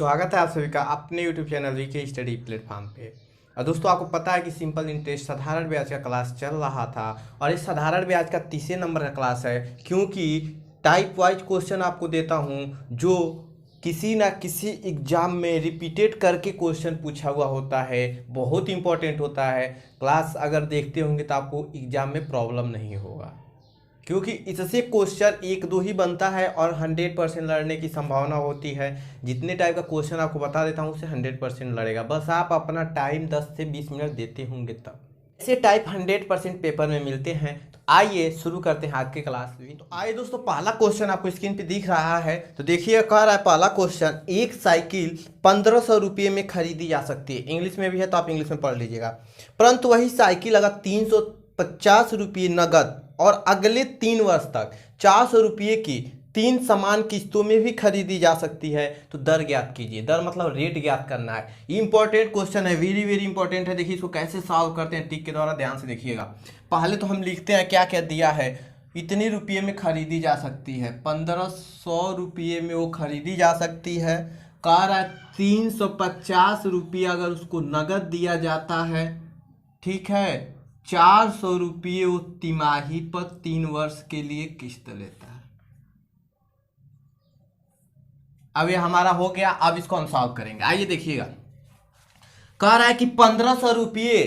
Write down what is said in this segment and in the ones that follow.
स्वागत है आप सभी का अपने YouTube channel VK study platform पे। और दोस्तों आपको पता है कि सिंपल इंटरेस्ट साधारण ब्याज का क्लास चल रहा था और इस साधारण ब्याज का 30 नंबर का क्लास है, क्योंकि टाइप वाइज क्वेश्चन आपको देता हूं जो किसी ना किसी एग्जाम में रिपीटेड करके क्वेश्चन पूछा हुआ होता है, बहुत इंपॉर्टेंट होता है। क्लास अगर देखते होंगे तो आपको एग्जाम में प्रॉब्लम नहीं होगा, क्योंकि इससे क्वेश्चन एक दो ही बनता है और 100% लड़ने की संभावना होती है। जितने टाइप का क्वेश्चन आपको बता देता हूँ उससे 100% लड़ेगा, बस आप अपना टाइम 10 से 20 मिनट देते होंगे तब। ऐसे टाइप 100% पेपर में मिलते हैं। तो आइए शुरू करते हैं आज के क्लास में। तो आइए दोस्तों, पहला क्वेश्चन आपको स्क्रीन पे दिख रहा है, तो देखिए कह रहा है पहला क्वेश्चन, एक साइकिल 1500 रुपये में खरीदी जा सकती है। इंग्लिश में भी है तो आप इंग्लिश में पढ़ लीजिएगा। परंतु वही साइकिल अगर 350 रुपये नगद और अगले 3 वर्ष तक 400 रुपये की 3 समान किस्तों में भी खरीदी जा सकती है, तो दर ज्ञात कीजिए। दर मतलब रेट ज्ञात करना है। इंपॉर्टेंट क्वेश्चन है, वेरी वेरी इंपॉर्टेंट है। देखिए इसको कैसे सॉल्व करते हैं, टिक के द्वारा ध्यान से देखिएगा। पहले तो हम लिखते हैं क्या क्या दिया है। इतने रुपये में खरीदी जा सकती है, 1500 रुपये में वो खरीदी जा सकती है। कह रहा है 350 रुपये अगर उसको नगद दिया जाता है, ठीक है, 400 रुपये वो तिमाही पर 3 वर्ष के लिए किस्त लेता है। अब ये हमारा हो गया। अब इसको हम सॉल्व करेंगे। आइए देखिएगा, कह रहा है कि 1500 रुपये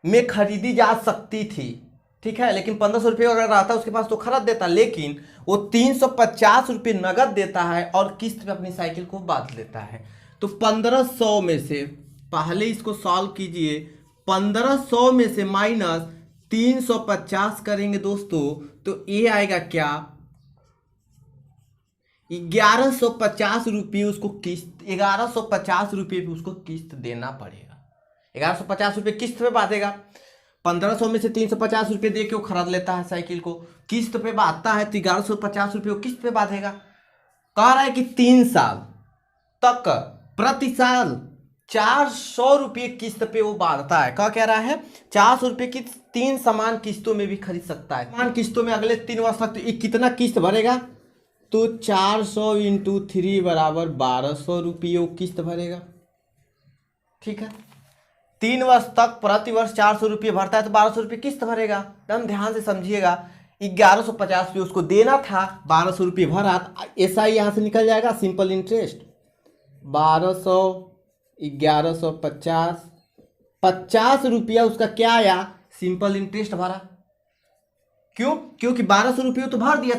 में खरीदी जा सकती थी, ठीक है, लेकिन 1500 रुपये अगर रहता उसके पास तो खरीद देता, लेकिन वो 350 रुपये नगद देता है और किस्त पे अपनी साइकिल को बांध लेता है। तो 1500 में से पहले इसको सॉल्व कीजिए। 1500 में से माइनस 350 करेंगे दोस्तों, तो ये आएगा क्या, 1150 रुपये उसको किस्त, 1150 रुपये पे उसको किस्त देना पड़ेगा। 1150 रुपये किस्त पे बांधेगा। 1500 में से 350 रुपये दे के वो खरीद लेता है साइकिल को, किस्त पे बांधता है तो 1150 रुपये वो किस्त पे बांधेगा। कह रहा है कि 3 साल तक प्रति साल 400 रुपये किस्त पे वो बांधता है। क्या कह रहा है, 400 रुपये की 3 समान किस्तों में भी खरीद सकता है। समान किस्तों में अगले 3 वर्ष तक, तो ये कितना किस्त भरेगा, तो 400 इंटू 3 बराबर 1200 रुपये वो किस्त भरेगा, ठीक है। 3 वर्ष तक प्रति वर्ष 400 रुपये भरता है तो 1200 रुपये किस्त भरेगा। एकदम ध्यान से समझिएगा। 1150 रुपये उसको देना था, 1200 रुपये भरा, ऐसा ही यहाँ से निकल जाएगा सिंपल इंटरेस्ट। 1200 1150 50 रुपया उसका क्या आया, सिंपल इंटरेस्ट भरा। क्यों, क्योंकि 1200 रुपये तो भर दिया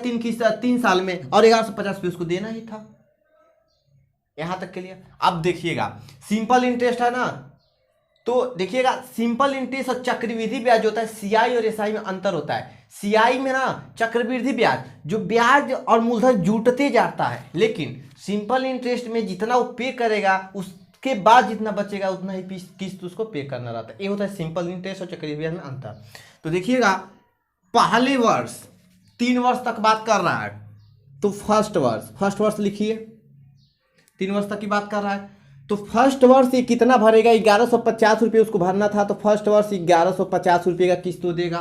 3 साल में और 1150 रुपये उसको देना ही था। यहां तक के लिए। अब देखिएगा सिंपल इंटरेस्ट है ना, तो देखिएगा सिंपल इंटरेस्ट और चक्रवृद्धि ब्याज होता है, सीआई और एसआई में अंतर होता है। सीआई में ना चक्रवृद्धि ब्याज, जो ब्याज और मूलधन जुटते जाता है, लेकिन सिंपल इंटरेस्ट में जितना वो पे करेगा उसके बाद जितना बचेगा उतना ही किस्त उसको पे करना रहता है। ये होता है सिंपल इंटरेस्ट और चक्रवृद्धि ब्याज में अंतर। तो देखिएगा पहले वर्ष 3 वर्ष तक बात कर रहा है, तो फर्स्ट वर्ष लिखिए, 3 वर्ष तक की बात कर रहा है। तो फर्स्ट वर्ष ये कितना भरेगा, 1150 रुपये उसको भरना था, तो फर्स्ट वर्ष 1150 रुपये का किस्त देगा।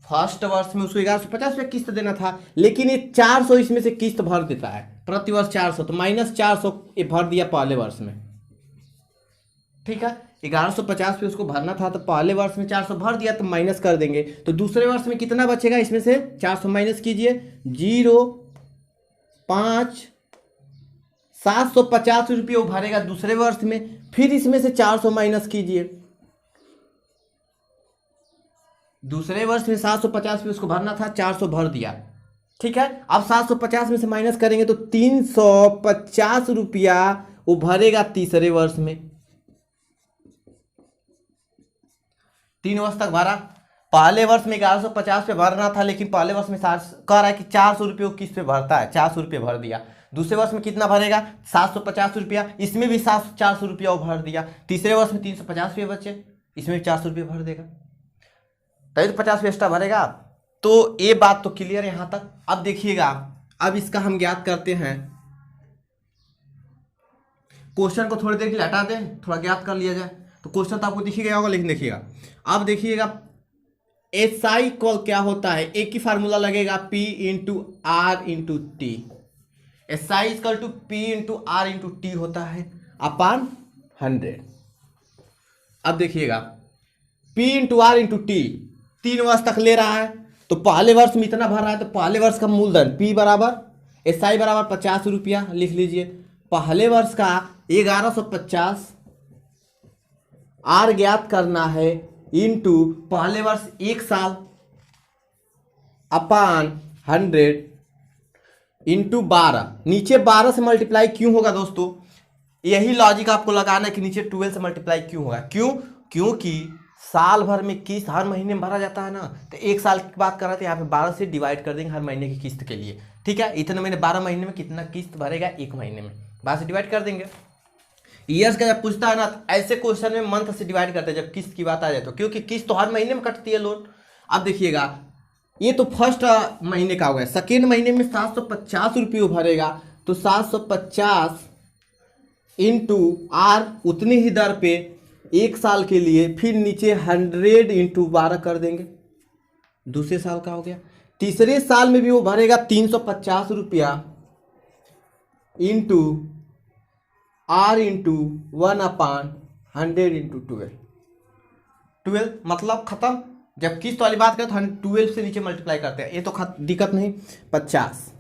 फर्स्ट वर्ष में उसको 1150 रुपये किस्त देना था, लेकिन ये 400 इसमें से किस्त भर देता है, प्रति वर्ष 400, तो माइनस 400 ये भर दिया पहले वर्ष में, ठीक है। 1150 रुपये उसको भरना था तो पहले वर्ष में 400 भर दिया, तो माइनस कर देंगे। तो दूसरे वर्ष में कितना बचेगा, इसमें से 400 माइनस कीजिए, 0 5 750 रुपये वो भरेगा दूसरे वर्ष में। फिर इसमें से 400 माइनस कीजिए, दूसरे वर्ष में 750 रुपये उसको भरना था, 400 भर दिया, ठीक है। अब 750 में से माइनस करेंगे तो 350 रुपया वो भरेगा तीसरे वर्ष में। 3 वर्ष तक भरा। पहले वर्ष में 1150 पे भरना था, लेकिन पहले वर्ष में कह रहा है कि 400 रुपये किस पे भरता है, 400 रुपये भर दिया। दूसरे वर्ष में कितना भरेगा, 750 रुपया, इसमें भी 400 रुपया वो भर दिया। तीसरे वर्ष में 350 रुपये बचे, इसमें भी 400 रुपये भर देगा, तभी तो 50 रुपये एक्स्ट्रा भरेगा। तो ये बात तो क्लियर है यहाँ तक। अब देखिएगा, अब इसका हम ज्ञात करते हैं। क्वेश्चन को थोड़ी देर के लिए हटा दें, थोड़ा ज्ञात कर लिया जाए। तो क्वेश्चन तो आपको दिखिएगा होगा, लेकिन देखिएगा अब देखिएगा एसआई इक्वल क्या होता है, एक ही फार्मूला लगेगा, P into R into T. S I is equal to P into R into T होता है अपान 100। अब देखिएगा P into R into T 3 वर्ष तक ले रहा है, तो पहले वर्ष में इतना भर रहा है, तो पहले वर्ष का मूलधन P बराबर एस आई बराबर 50 रुपया लिख लीजिए। पहले वर्ष का 1150 आर ज्ञात करना है इंटू पहले वर्ष 1 साल अपान 100 इंटू 12। नीचे 12 से मल्टीप्लाई क्यों होगा दोस्तों? यही लॉजिक आपको लगाना है कि नीचे 12 से मल्टीप्लाई क्यों होगा। क्यों? क्योंकि साल भर में किस्त हर महीने में भरा जाता है ना, तो 1 साल की बात कर रहे थे, यहाँ पे 12 से डिवाइड कर देंगे हर महीने की किस्त के लिए। ठीक है, इतने महीने 12 महीने में कितना किस्त भरेगा 1 महीने में, 12 से डिवाइड कर देंगे। ईयर्स का जब पूछता है ना, ऐसे क्वेश्चन में मंथ से डिवाइड करते हैं जब किस्त की बात आ जाए तो, क्योंकि किस्त तो हर महीने में कटती है लोन। अब देखिएगा ये तो फर्स्ट महीने का हो गया, सेकेंड महीने में 750 रुपये भरेगा, तो 750 इंटू आर उतनी ही दर पे 1 साल के लिए, फिर नीचे 100 इंटू 12 कर देंगे, दूसरे साल का हो गया। तीसरे साल में भी वो भरेगा 350 रुपया इंटू आर इंटू 1/100 इंटू 12 मतलब खत्म। जब किस्त वाली बात करें तो 12 से नीचे मल्टीप्लाई करते हैं, ये तो दिक्कत नहीं। 50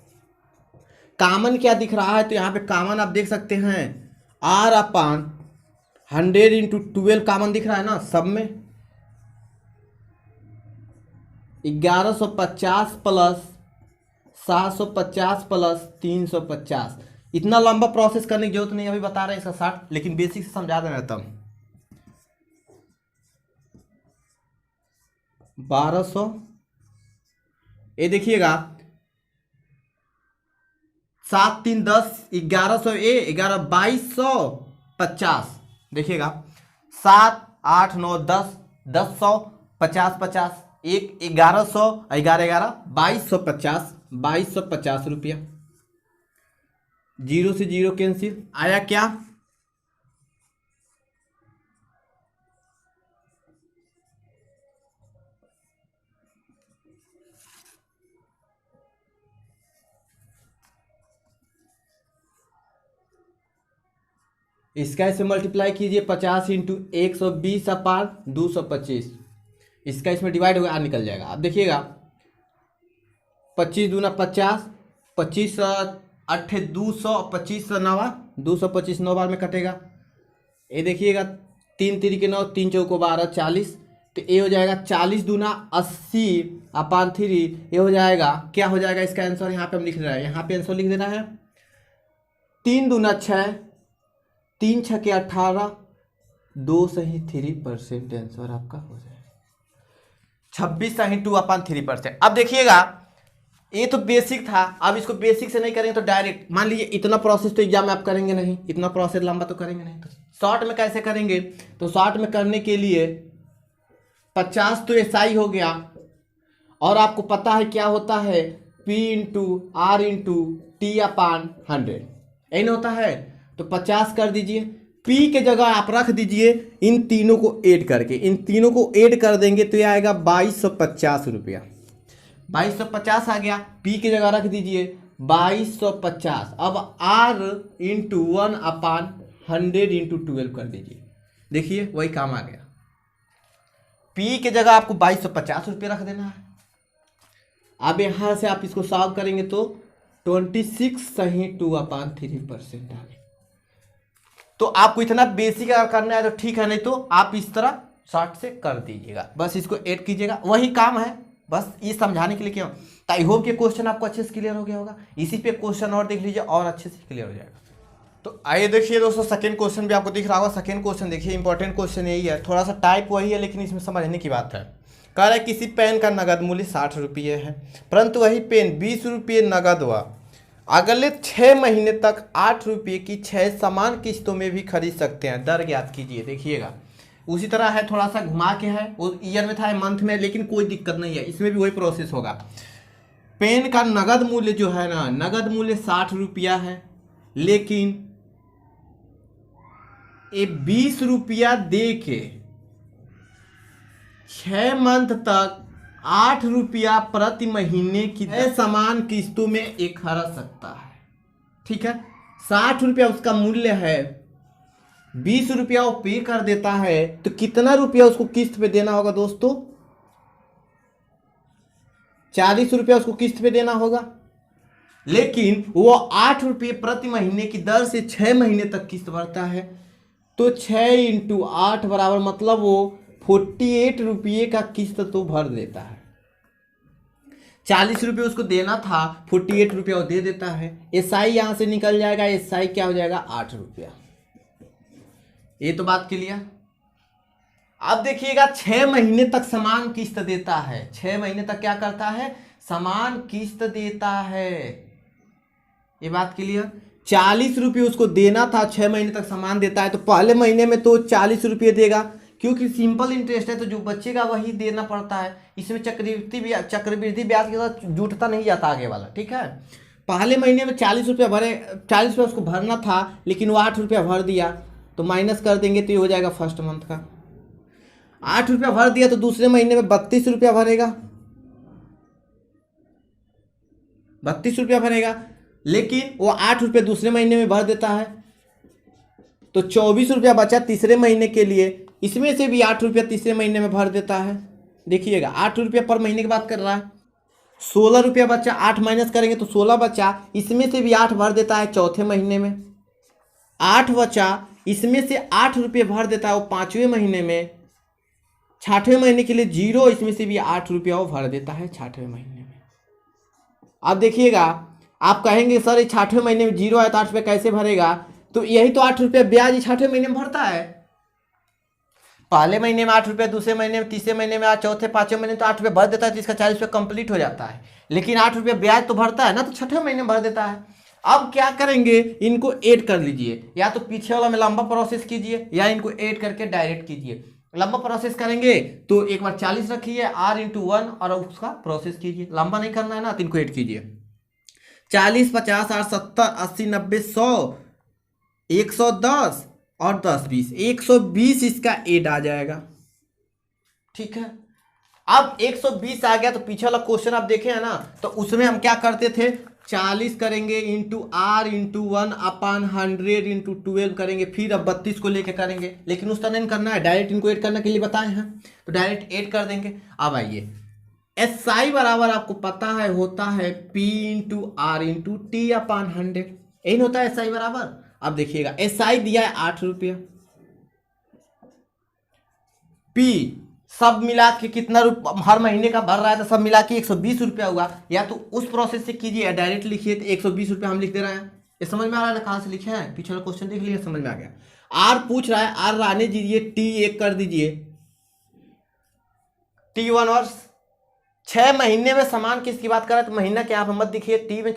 कॉमन क्या दिख रहा है, तो यहाँ पे कॉमन आप देख सकते हैं R/100 इंटू 12 कॉमन दिख रहा है ना सब में। 1150 प्लस 750 प्लस 350। इतना लंबा प्रोसेस करने की जरूरत नहीं, अभी बता रहे हैं इसका 60, लेकिन बेसिक से समझा देना तब। 1200 ये देखिएगा 7 3 10 1100 11 2250 देखिएगा 7 8 9 10 1000 50 50 1 1100 11 11 2250 2250 रुपया। 0 से 0 कैंसिल आया क्या? इसका इससे मल्टीप्लाई कीजिए 50 इंटू 120 अपान 225, इसका इसमें डिवाइड होगा, निकल जाएगा। अब देखिएगा 25 दूना 50, 25 8 200, 25 9 225 9 बार में कटेगा। ये देखिएगा 3 3 के 9, 3 चौको 12 40, तो ये हो जाएगा 40 दूना 80 अपान 3, ये हो जाएगा क्या हो जाएगा इसका आंसर? यहाँ पे हम लिख रहे हैं, यहाँ पे आंसर लिख देना है 3 दूना 6, 3 6 के 18, 2 सही 3% आंसर आपका हो जाएगा 26 सही 2/3%। अब देखिएगा ये तो बेसिक था, अब इसको बेसिक से नहीं करेंगे तो डायरेक्ट मान लीजिए इतना प्रोसेस तो एग्जाम में आप करेंगे नहीं, इतना प्रोसेस लंबा तो करेंगे नहीं, तो शॉर्ट में कैसे करेंगे? तो शॉर्ट में करने के लिए 50 तो एसआई हो गया, और आपको पता है क्या होता है P into R into T upon 100 यही होता है, तो 50 कर दीजिए। P के जगह आप रख दीजिए इन तीनों को ऐड करके, इन तीनों को ऐड कर देंगे तो ये आएगा 2250 रुपया। 2250 आ गया, P की जगह रख दीजिए 2250। अब R इंटू 1/100 इंटू 12 कर दीजिए, देखिए वही काम आ गया। P की जगह आपको 2250 रुपये रख देना है। अब यहाँ से आप इसको सॉल्व करेंगे तो 26 सही 2/3% आ गया। तो आपको इतना बेसिक अगर करना है तो ठीक है, नहीं तो आप इस तरह शॉर्ट से कर दीजिएगा, बस इसको ऐड कीजिएगा, वही काम है, बस ये समझाने के लिए क्यों। तो आई होप ये क्वेश्चन आपको अच्छे से क्लियर हो गया होगा। इसी पे क्वेश्चन और देख लीजिए और अच्छे से क्लियर हो जाएगा। तो आइए देखिए दोस्तों, सेकंड क्वेश्चन भी आपको दिख रहा होगा। सेकंड क्वेश्चन देखिए, इंपॉर्टेंट क्वेश्चन यही है, थोड़ा सा टाइप वही है लेकिन इसमें समझने की बात है। कह रहा है किसी पेन का नगद मूल्य 60 रुपये है, परंतु वही पेन 20 रुपये नगद व अगले 6 महीने तक 8 रुपये की 6 समान किस्तों में भी खरीद सकते हैं, दर ज्ञात कीजिए। देखिएगा उसी तरह है, थोड़ा सा घुमा के है, वो ईयर में था मंथ में, लेकिन कोई दिक्कत नहीं है, इसमें भी वही प्रोसेस होगा। पेन का नगद मूल्य जो है ना, नगद मूल्य 60 रुपया है, लेकिन ये 20 रुपया दे के 6 मंथ तक 8 रुपया प्रति महीने की समान किस्तों में एक खरीद सकता है। ठीक है, 60 रुपया उसका मूल्य है, 20 रुपया वो पे कर देता है, तो कितना रुपया उसको किस्त पे देना होगा दोस्तों? 40 रुपया उसको किस्त पे देना होगा। लेकिन वो 8 रुपये प्रति महीने की दर से 6 महीने तक किस्त भरता है, तो 6 × 8 बराबर मतलब वो 48 रुपये का किस्त तो भर देता है। 40 रुपये उसको देना था, 48 रुपया वो दे देता है। SI यहां से निकल जाएगा, SI क्या हो जाएगा? 8 रुपया। ये तो बात क्लियर। अब देखिएगा 6 महीने तक समान किस्त देता है, 6 महीने तक क्या करता है? समान किस्त देता है। ये बात क्लियर। 40 रुपये उसको देना था, 6 महीने तक समान देता है, तो पहले महीने में तो 40 रुपये देगा, क्योंकि सिंपल इंटरेस्ट है तो जो बचेगा वही देना पड़ता है। इसमें चक्रवृद्धि ब्याज के साथ जुटता नहीं जाता आगे वाला, ठीक है। पहले महीने में 40 रुपया भरे, 40 रुपया उसको भरना था, लेकिन वो 8 रुपया भर दिया, तो माइनस कर देंगे तो ये हो जाएगा फर्स्ट मंथ का। 8 रुपया भर दिया तो दूसरे महीने में 32 रुपया भरेगा, 32 रुपया भरेगा, लेकिन वो 8 रुपये दूसरे महीने में भर देता है, तो 24 रुपया बचा तीसरे महीने के लिए। इसमें से भी 8 रुपया तीसरे महीने में भर देता है। देखिएगा 8 रुपया पर महीने की बात कर रहा है। 16 रुपया बचा, 8 माइनस करेंगे तो 16 बचा, इसमें से भी 8 भर देता है चौथे महीने में। 8 बचा, इसमें से 8 रुपये भर देता है वो 5वें महीने में। 6ठवें महीने के लिए 0, इसमें से भी 8 रुपया वो भर देता है 6ठवें महीने में। अब देखिएगा, आप कहेंगे सर ये 6ठवें महीने में 0 है तो 8 रुपया कैसे भरेगा? तो यही तो 8 रुपया ब्याज 6ठवें महीने में भरता है। पहले महीने में 8 रुपया, दूसरे महीने में, तीसरे महीने में, चौथे, 5वें महीने तो 8 रुपया भर देता है, तो इसका 40 रुपया कंप्लीट हो जाता है। लेकिन 8 रुपया ब्याज तो भरता है ना, तो 6ठवें महीने में भर देता है। अब क्या करेंगे, इनको ऐड कर लीजिए, या तो पीछे वाला में लंबा प्रोसेस कीजिए, या इनको ऐड करके डायरेक्ट कीजिए। लंबा प्रोसेस करेंगे तो एक बार 40 रखिए, R×1 और उसका प्रोसेस कीजिए। लंबा नहीं करना है ना, तो इनको ऐड कीजिए। 40, 50, 60, 70, 80, 90, 100, 110 और 10, 20, 120 इसका ऐड आ जाएगा, ठीक है। अब 120 आ गया तो पीछे वाला क्वेश्चन आप देखे हैं ना, तो उसमें हम क्या करते थे? 40 करेंगे R×1 अपॉन 100 × 12 करेंगे, फिर अब 32 को लेके करेंगे, लेकिन उस तरह नहीं करना है, डायरेक्ट इनको ऐड करने के लिए बताए हैं, तो डायरेक्ट ऐड कर देंगे। अब आइए, SI बराबर आपको पता है होता है P×R×T अपॉन 100, यही होता है SI बराबर। अब देखिएगा SI दिया है 8 रुपया, P सब मिला के कितना हर महीने का भर रहा है, तो सब मिला के 120 रुपया हुआ। या तो उस प्रोसेस से कीजिए या डायरेक्ट लिखिए, तो 120 रुपया हम लिख दे रहे हैं। ये समझ में आ रहा है ना कहाँ से लिखे हैं? पीछे वाला क्वेश्चन देख लीजिए, समझ में आ गया। R पूछ रहा है, R रहने दीजिए, T 1 कर दीजिए, T1 वर्ष। 6 महीने में समान किसकी बात कर रहे हैं, तो महीना के यहाँ पर मत दिखिए, T में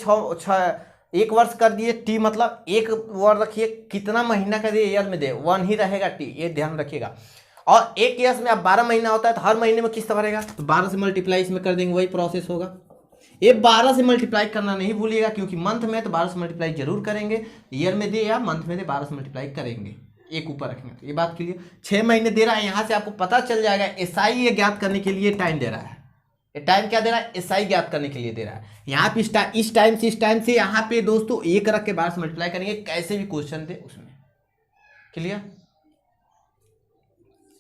1 वर्ष कर दिए, T मतलब 1 वर्ष रखिए, कितना महीना का दिए ईयर में दे, 1 ही रहेगा T, ये ध्यान रखिएगा। और एक ईयर में अब 12 महीना होता है, तो हर महीने में किस्त भरेगा, तो 12 से मल्टीप्लाई इसमें कर देंगे, वही प्रोसेस होगा। ये 12 से मल्टीप्लाई करना नहीं भूलिएगा, क्योंकि मंथ में तो 12 से मल्टीप्लाई जरूर करेंगे, ईयर में दे या मंथ में दे 12 से मल्टीप्लाई करेंगे, एक ऊपर रखेंगे। तो ये बात के लिए 6 महीने दे रहा है, यहाँ से आपको पता चल जाएगा। SI ये ज्ञात करने के लिए टाइम दे रहा है, ये टाइम क्या दे रहा है? SI ज्ञात करने के लिए दे रहा है। यहाँ पे इस टाइम से यहाँ पे दोस्तों 1 रख के 12 से मल्टीप्लाई करेंगे, कैसे भी क्वेश्चन दे उसमें। क्लियर?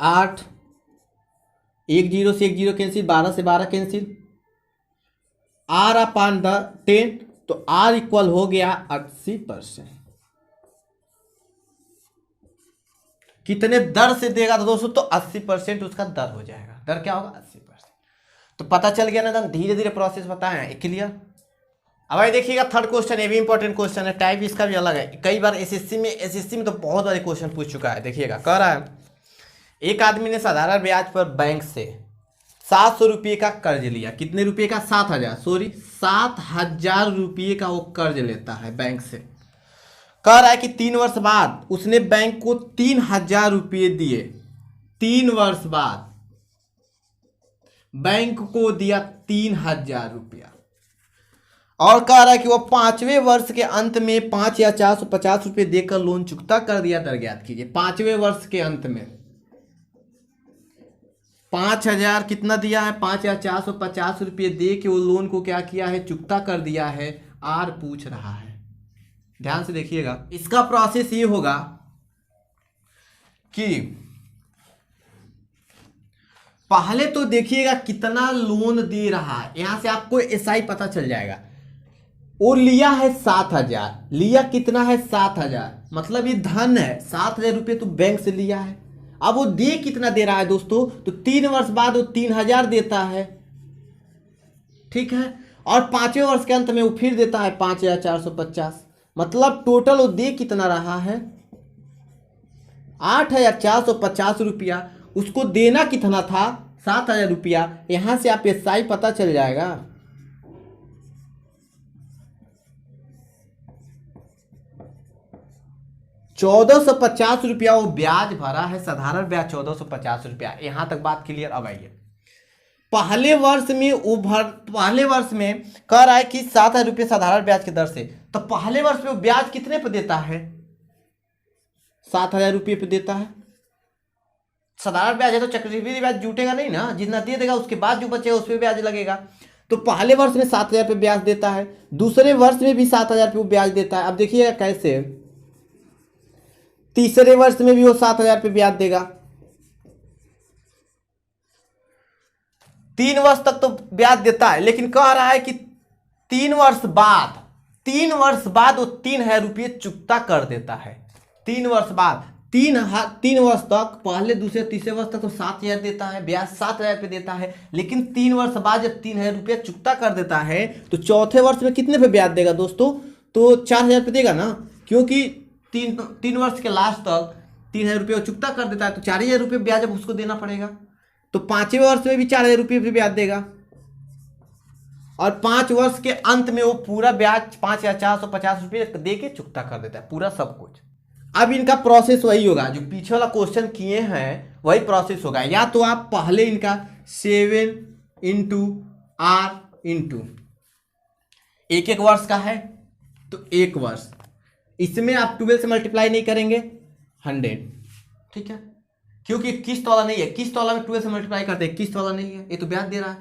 8, 1 0 से 1 0 कैंसिल, 12 से 12 कैंसिल, R अपॉन 10, तो R इक्वल हो गया 80%। कितने दर से देगा तो दोस्तों, तो 80% उसका दर हो जाएगा। दर क्या होगा? 80%। तो पता चल गया ना, धीरे धीरे प्रोसेस बताएं। क्लियर? अब भाई देखिएगा थर्ड क्वेश्चन, ये भी इंपॉर्टेंट क्वेश्चन है, टाइप इसका भी अलग है। कई बार एसएससी में तो बहुत बार क्वेश्चन पूछ चुका है। देखिएगा कह रहा है, एक आदमी ने साधारण ब्याज पर बैंक से 700 रुपये का कर्ज लिया। कितने रुपये का? 7,000 रुपये का वो कर्ज लेता है बैंक से। कह रहा है कि 3 वर्ष बाद उसने बैंक को 3,000 रुपये दिए। 3 वर्ष बाद बैंक को दिया 3,000 रुपया, और कह रहा है कि वो 5वें वर्ष के अंत में 5 या 450 रुपये देकर लोन चुकता कर दिया। दर ज्ञात कीजिए। 5वें वर्ष के अंत में 5,000 कितना दिया है? 5 या 450 रुपये दे के वो लोन को क्या किया है? चुकता कर दिया है। आर पूछ रहा है। ध्यान से देखिएगा, इसका प्रोसेस ये होगा कि पहले तो देखिएगा कितना लोन दे रहा है, यहां से आपको एसआई पता चल जाएगा। वो लिया है 7,000, लिया कितना है 7,000, मतलब ये धन है 7,000 रुपये तो बैंक से लिया है। अब वो दे कितना दे रहा है दोस्तों, तो 3 वर्ष बाद वो 3,000 देता है, ठीक है, और 5वें वर्ष के अंत में वो फिर देता है 5,450, मतलब टोटल वो दे कितना रहा है 8,450 रुपया। उसको देना कितना था 7,000 रुपया, यहां से आप एसआई पता चल जाएगा। ₹1,450 वो ब्याज भरा है, साधारण ब्याज 1,450 यहां तक बात क्लियर। अब आइए पहले वर्ष में कह रहा है कि 7,000 रुपये साधारण ब्याज की दर से, तो पहले वर्ष में वो ब्याज कितने पे देता है 7,000 रुपये पे देता है। साधारण ब्याज है तो चक्रवृद्धि ब्याज जुटेगा नहीं ना, जितना दे देगा उसके बाद जो बचेगा उस पर ब्याज लगेगा। तो पहले वर्ष में 7,000 पे ब्याज देता है, दूसरे वर्ष में भी 7,000 पे वो ब्याज देता है। अब देखिएगा कैसे, तीसरे वर्ष में भी वो 7,000 पे ब्याज देगा। 3 वर्ष तक तो ब्याज देता है, लेकिन कह रहा है कि 3 वर्ष बाद वो 3,000 रुपये चुकता कर देता है। 3 वर्ष बाद 3 वर्ष तक, पहले दूसरे तीसरे वर्ष तक तो 7,000 देता है, ब्याज 7,000 पे देता है, लेकिन 3 वर्ष बाद जब 3,000 रुपया चुकता कर देता है तो चौथे वर्ष में कितने पे ब्याज देगा दोस्तों, तो 4,000 पे देगा ना, क्योंकि 3 वर्ष के लास्ट तक 3,000 रुपये चुकता कर देता है, तो 4,000 रुपये ब्याज अब उसको देना पड़ेगा। तो 5वें वर्ष में भी 4,000 रुपये पे ब्याज देगा, और 5 वर्ष के अंत में वो पूरा ब्याज 5,450 रुपये दे के चुकता कर देता है, पूरा सब कुछ। अब इनका प्रोसेस वही होगा जो पीछे वाला क्वेश्चन किए हैं, वही प्रोसेस होगा। या तो आप पहले इनका 7 इंटू आर इंटू 1 वर्ष का है तो 1 वर्ष, इसमें आप 12 से मल्टीप्लाई नहीं करेंगे 100, ठीक है, क्योंकि किस्त वाला नहीं है, किस्त वाला में 12 से मल्टीप्लाई करते हैं, किस्त वाला नहीं है, ये तो ब्याज दे रहा है।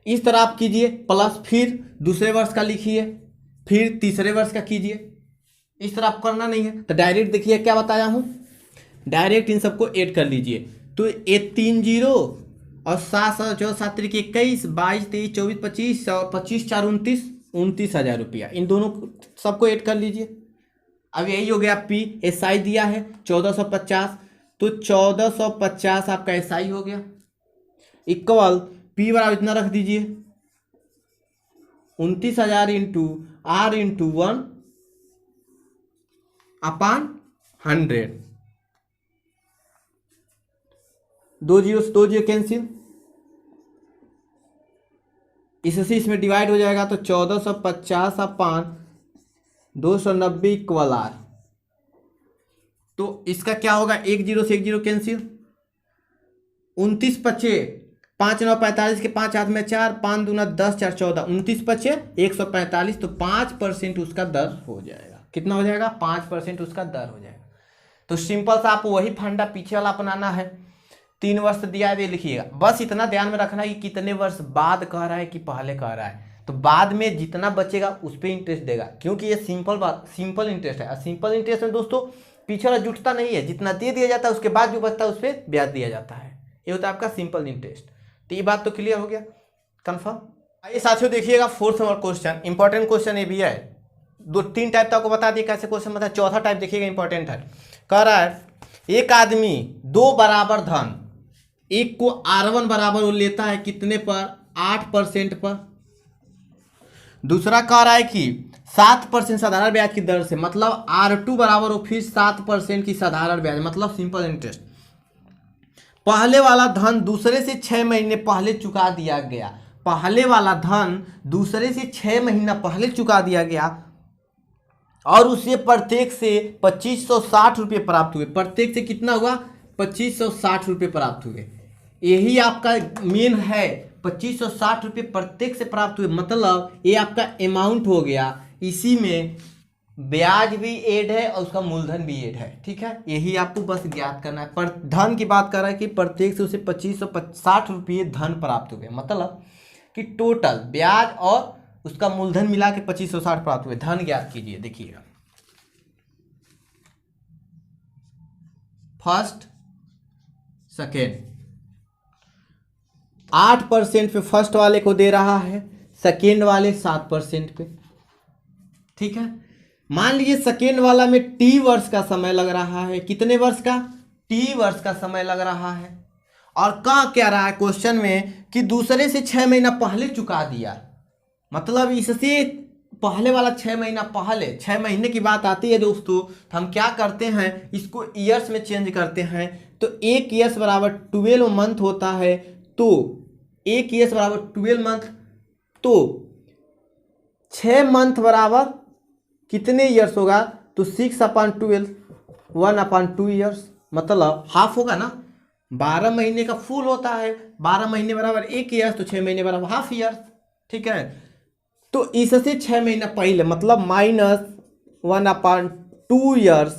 इस तरह आप कीजिए, प्लस फिर दूसरे वर्ष का लिखिए, फिर तीसरे वर्ष का कीजिए, इस तरह आप करना नहीं है। तो डायरेक्ट देखिए क्या बताया हूं, डायरेक्ट इन सबको ऐड कर लीजिए। तो ये 3 0 और 7 7 7 3 21 22 23 24 25 और 25 4 29,000 रुपया, इन दोनों सबको ऐड कर लीजिए। अब यही हो गया पी, एसआई दिया है 1450, तो 1450 आपका एसआई हो गया, इक्वल पी बराबर इतना रख दीजिए 29,000 इंटू आर इंटू 1/100, 2 0 से 2 0 कैंसिल, इससे इसमें डिवाइड हो जाएगा, तो 1450/290 इक्वल आर। तो इसका क्या होगा, 1 0 से 1 0 कैंसिल, 29 पचे 5 9 45 के 5 हाथ में 4, 5 दूना 10 4 14, 29 पचे 145, तो 5% उसका दर हो जाएगा। कितना हो जाएगा, 5% उसका दर हो जाएगा। तो सिंपल सा आप वही फंडा पीछे वाला अपनाना है। 3 वर्ष दिया है, लिखिएगा, बस इतना ध्यान में रखना है कि कितने वर्ष बाद कह रहा है कि पहले कह रहा है, तो बाद में जितना बचेगा उस पर इंटरेस्ट देगा, क्योंकि ये सिंपल इंटरेस्ट है। सिंपल इंटरेस्ट में दोस्तों पीछे वाला जुटता नहीं है, जितना दे दिया जाता है उसके बाद जो बचता है उस पर ब्याज दिया जाता है, ये होता है आपका सिंपल इंटरेस्ट। तो ये बात तो क्लियर हो गया, कंफर्म। आइए साथियों देखिएगा 4th number question, important question ये भी है। 2-3 टाइप तो आपको बता दिया कैसे क्वेश्चन बता, चौथा टाइप देखिएगा इंपॉर्टेंट है। कह रहा है एक आदमी 2 बराबर धन, एक को R1 बराबर वो लेता है कितने पर, 8% पर। दूसरा कह रहा है कि 7% साधारण ब्याज की दर से, मतलब R2 बराबर वो फिर 7% की साधारण ब्याज, मतलब सिंपल इंटरेस्ट। पहले वाला धन दूसरे से 6 महीने पहले चुका दिया गया, पहले वाला धन दूसरे से 6 महीना पहले चुका दिया गया, और उसे प्रत्येक से 2560 रुपये प्राप्त हुए। प्रत्येक से कितना हुआ, 2560 रुपये प्राप्त हुए। यही आपका मेन है, 2560 रुपये प्रत्येक से प्राप्त हुए, मतलब ये आपका अमाउंट हो गया। इसी में ब्याज भी ऐड है और उसका मूलधन भी ऐड है, ठीक है। यही आपको बस ज्ञात करना है। पर धन की बात कर रहा है कि प्रत्येक से उसे 2560 रुपये धन प्राप्त हुए, मतलब कि टोटल ब्याज और उसका मूलधन मिला के 2560 प्राप्त हुए। धन ज्ञात कीजिए, देखिएगा फर्स्ट सेकेंड। 8% पे फर्स्ट वाले को दे रहा है, सेकेंड वाले 7% पे। ठीक है, मान लीजिए सेकेंड वाला में टी वर्ष का समय लग रहा है। कितने वर्ष का? टी वर्ष का समय लग रहा है। और कहा क्या रहा है क्वेश्चन में कि दूसरे से 6 महीना पहले चुका दिया, मतलब इससे पहले वाला 6 महीना पहले, 6 महीने की बात आती है दोस्तों, तो हम क्या करते हैं, इसको ईयर्स में चेंज करते हैं। तो एक ईयर्स बराबर 12 मंथ होता है, तो एक ईयर्स बराबर 12 मंथ, तो 6 मंथ बराबर कितने ईयर्स होगा? तो 6/12, 1/2 ईयर्स, मतलब हाफ होगा ना। 12 महीने का फुल होता है, 12 महीने बराबर 1 ईयर्स, तो 6 महीने बराबर हाफ ईयर्स। ठीक है, तो इससे 6 महीना पहले मतलब -1/2 ईयर्स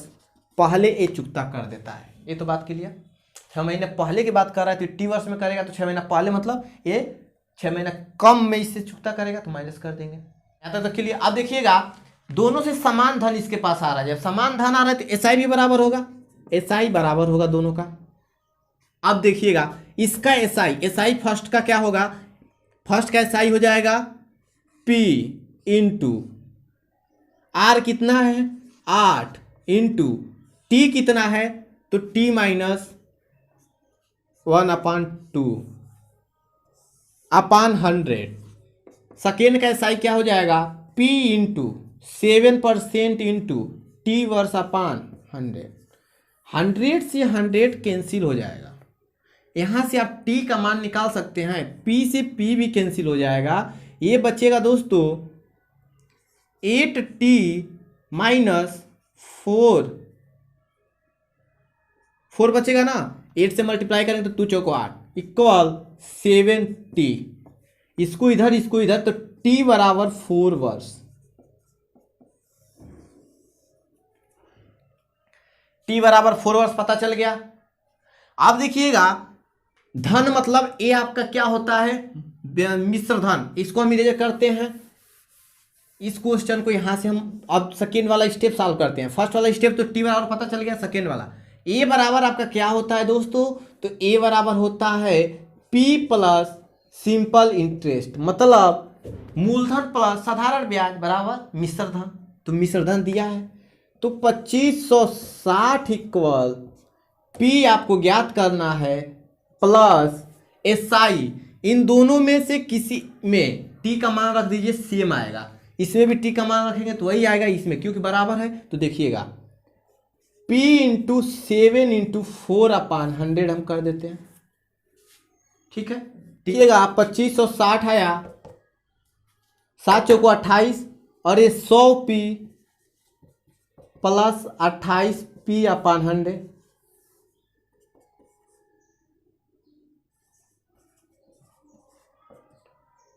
पहले ये चुकता कर देता है। ये तो बात क्लियर। 6 महीने पहले की बात कर रहा है, तो टी वर्ष में करेगा तो 6 महीना पहले, मतलब ये 6 महीना कम में इससे चुकता करेगा, तो माइनस कर देंगे। यहाँ तक क्लियर। अब देखिएगा, दोनों से समान धन इसके पास आ रहा है। जब समान धन आ रहा है तो एसआई भी बराबर होगा, एसआई बराबर होगा दोनों का। अब देखिएगा इसका एसआई फर्स्ट का क्या होगा? फर्स्ट का एसआई हो जाएगा P इंटू आर कितना है? 8 इंटू टी कितना है? तो T -1/2 अपान 100। सेकेंड का एसआई क्या हो जाएगा? P इंटू 7% इंटू टी वर्ष अपान 100। 100 से 100 कैंसिल हो जाएगा। यहाँ से आप t का मान निकाल सकते हैं, p से p भी कैंसिल हो जाएगा। ये बचेगा दोस्तों 8t -4 बचेगा ना। 8 से मल्टीप्लाई करेंगे तो 2 चौको 8 इक्वल 7t। इसको इधर तो t बराबर 4 वर्ष। t बराबर 4 वर्ष पता चल गया। अब देखिएगा, धन मतलब ये आपका क्या होता है? मिश्र धन। इसको हम इरेज करते हैं। इस क्वेश्चन को यहां से हम अब सेकेंड वाला स्टेप सॉल्व करते हैं। फर्स्ट वाला स्टेप तो टी बराबर पता चल गया, सेकेंड वाला ए बराबर आपका क्या होता है दोस्तों? तो ए बराबर होता है पी प्लस सिंपल इंटरेस्ट, मतलब मूलधन प्लस साधारण ब्याज बराबर मिश्र धन। तो मिश्र धन दिया है, तो 2560 इक्वल पी आपको ज्ञात करना है प्लस एसआई। इन दोनों में से किसी में टी का मान रख दीजिए, सेम आएगा। इसमें भी टी का मान रखेंगे तो वही आएगा इसमें, क्योंकि बराबर है। तो देखिएगा P इंटू 7 इंटू 4/100 हम कर देते हैं। ठीक है, देखिएगा 2560 आया, 7 चौको 28 और ये 100p प्लस 28p/100।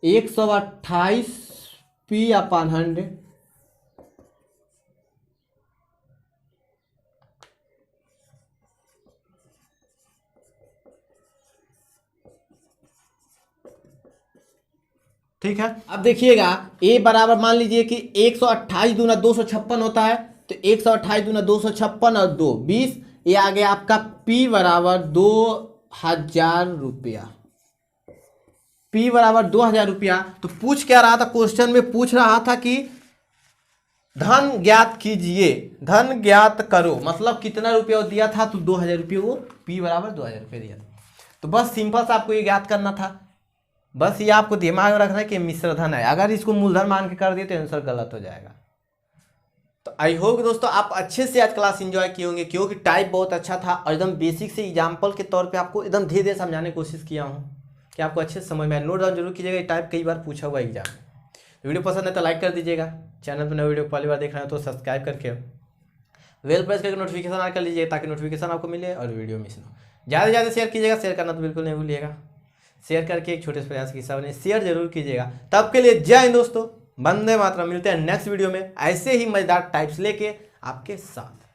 128p/100। ठीक है, अब देखिएगा ए बराबर मान लीजिए कि 128 दूना 256 होता है, तो 128 दूना 256 और 2 20, ये आ गया आपका P बराबर 2000 रुपया। P बराबर 2000 रुपया। तो पूछ क्या रहा था क्वेश्चन में? पूछ रहा था कि धन ज्ञात कीजिए, धन ज्ञात करो, मतलब कितना रुपया दिया था? तो 2000 रुपये, वो P बराबर 2000 रुपये दिया था। तो बस सिंपल से आपको ये ज्ञात करना था। बस ये आपको दिमाग में रखना है कि मिश्र धन है। अगर इसको मूलधन मान के कर दिए तो आंसर गलत हो जाएगा। तो आई होप दोस्तों आप अच्छे से आज क्लास एंजॉय किए होंगे, क्योंकि टाइप बहुत अच्छा था और एकदम बेसिक से एग्जाम्पल के तौर पे आपको एकदम धीरे धीरे समझाने की कोशिश किया हूँ कि आपको अच्छे से समझ में आए। नोट डाउन जरूर कीजिएगा, ये टाइप कई बार पूछा हुआ एग्जाम में। वीडियो पसंद है तो लाइक कर दीजिएगा। चैनल पर नए वीडियो पहली बार देख रहे हैं तो सब्सक्राइब करके बेल प्रेस करके नोटिफिकेशन ऑन कर लीजिए, ताकि नोटिफिकेशन आपको मिले और वीडियो मिस ना हो। ज़्यादा से ज़्यादा शेयर कीजिएगा, शेयर करना तो बिल्कुल नहीं भूलिएगा। शेयर करके एक छोटे से प्रयास की हिस्सा बने, शेयर जरूर कीजिएगा। तब के लिए जय हिंद दोस्तों, वंदे मातरम। मिलते हैं नेक्स्ट वीडियो में ऐसे ही मजेदार टाइप्स लेके आपके साथ।